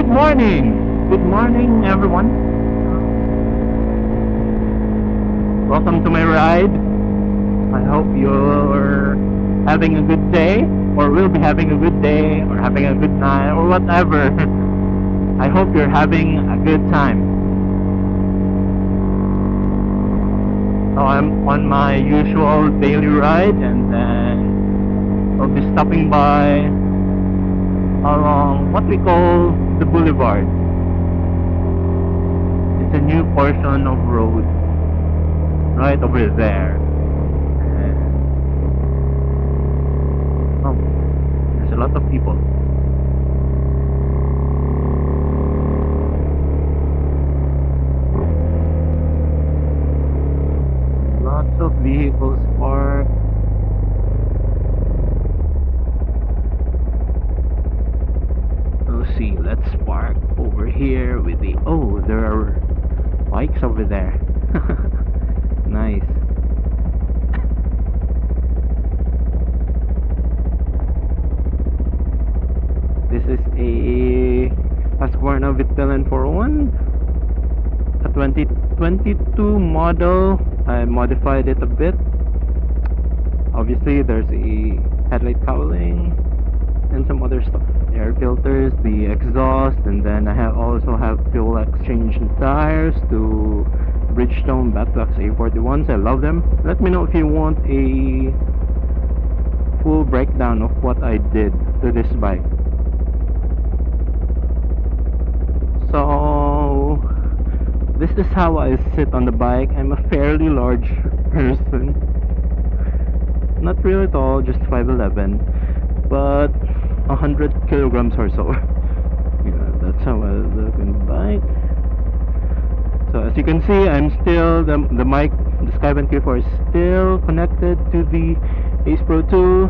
Good morning everyone. Welcome to my ride. I hope you're having a good day, or will be having a good day, or having a good night, or whatever. I hope you're having a good time. So I'm on my usual daily ride, and then I'll be stopping by along what we call the boulevard. It's a new portion of road right over there. And, oh, there's a lot of people. Lots of vehicles parked. See, let's park over here with the, oh, there are bikes over there. Nice. This is a Husqvarna Vitpilen 401, a 2022 model. I modified it a bit. Obviously there's a headlight cowling and some other stuff, air filters, the exhaust, and then I also have fuel exchange tires to Bridgestone Batflex A41s. I love them. Let me know if you want a full breakdown of what I did to this bike. So this is how I sit on the bike. I'm a fairly large person, not really tall, just 5'11", but 100 kilograms or so. Yeah, that's how I look on the bike. So as you can see, I'm still, the mic, the Skyvent Q4 is still connected to the Ace Pro 2.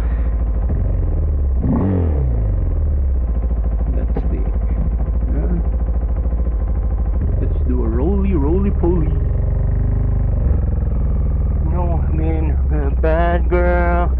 That's the, let's do a roly-poly. No, I mean, bad girl.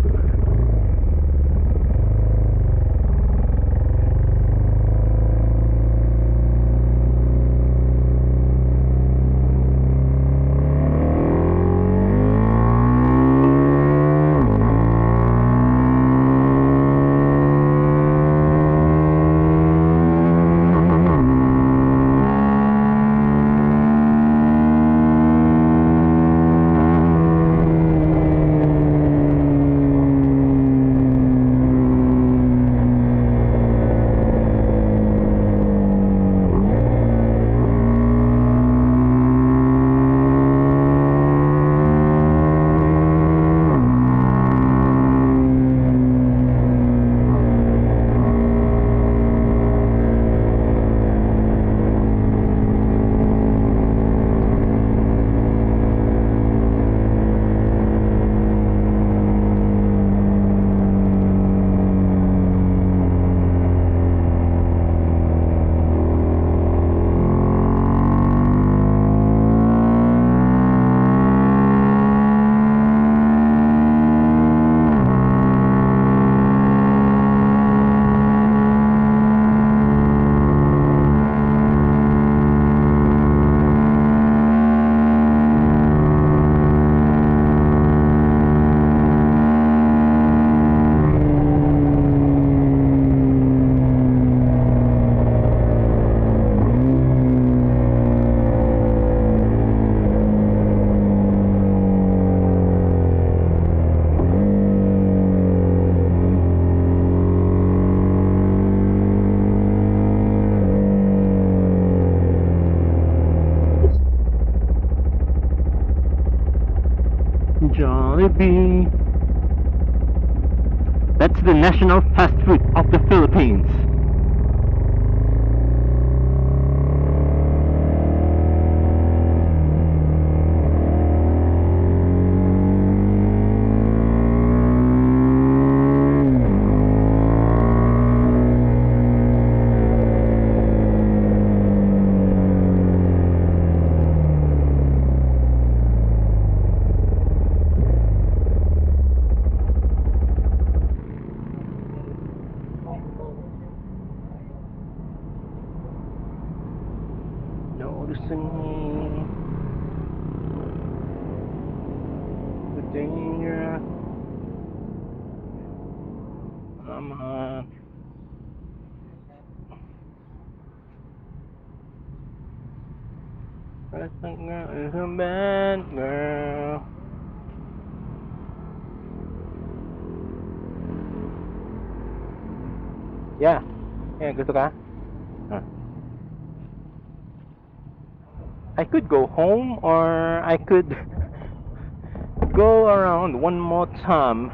Jollibee. That's the national fast food of the Philippines. dangerous. Come on. Present girl is a bad girl. Yeah. Yeah, gusto ka? I could go home, or I could go around one more time.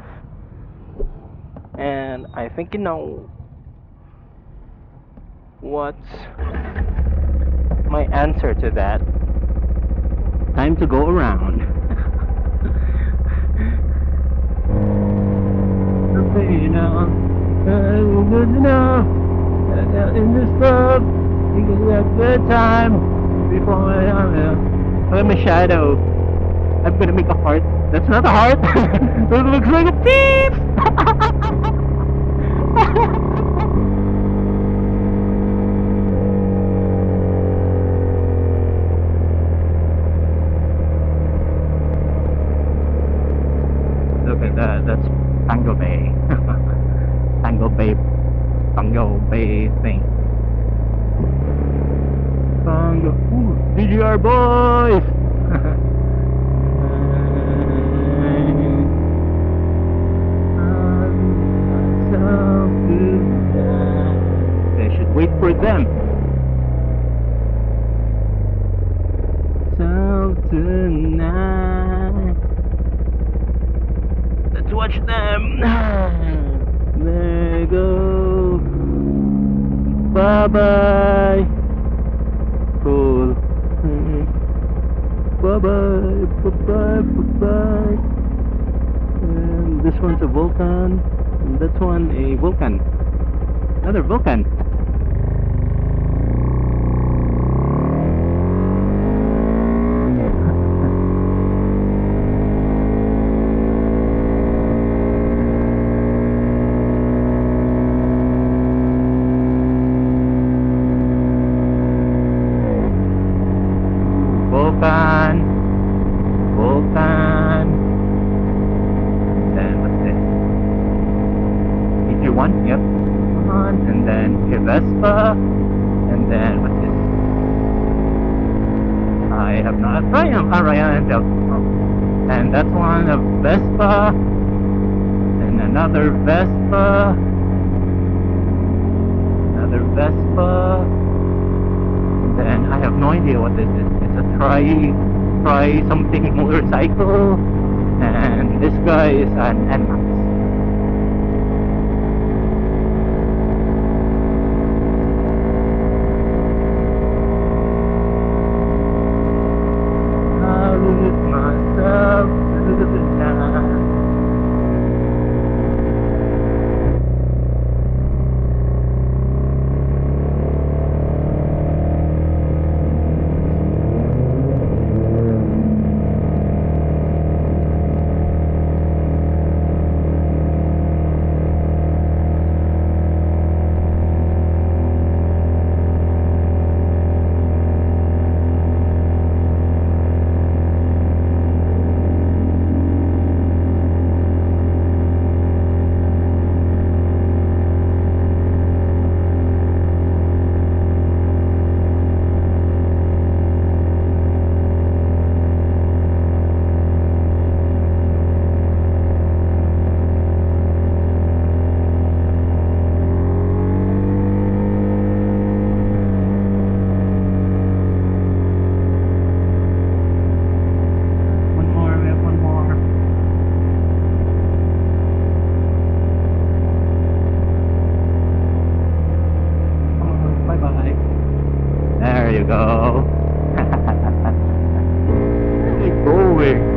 And I think you know what's my answer to that. Time to go around. You know, good enough. In this club, you can have a good time. Before I'm a shadow. I'm gonna make a heart. That's not a heart. It looks like a beep. Look at that. That's Tango Bay. Tango Bay thing. Tango. Ooh, DGR boys. They should wait for them. So tonight, let's watch them. There go. Bye bye. Cool. Bye bye. Bye bye. Bye bye. And this one's a Vulcan. And that's one a Vulcan. Another Vulcan. Vulcan. Then what's this? ET1, yep. And then a Vespa. And then what's this? I have not. Ryan. And that's one of Vespa. And another Vespa. Another Vespa. And I have no idea what this is. It's a try something motorcycle, and this guy is an NMAX. I lose myself to the night. There you go. Where are you going?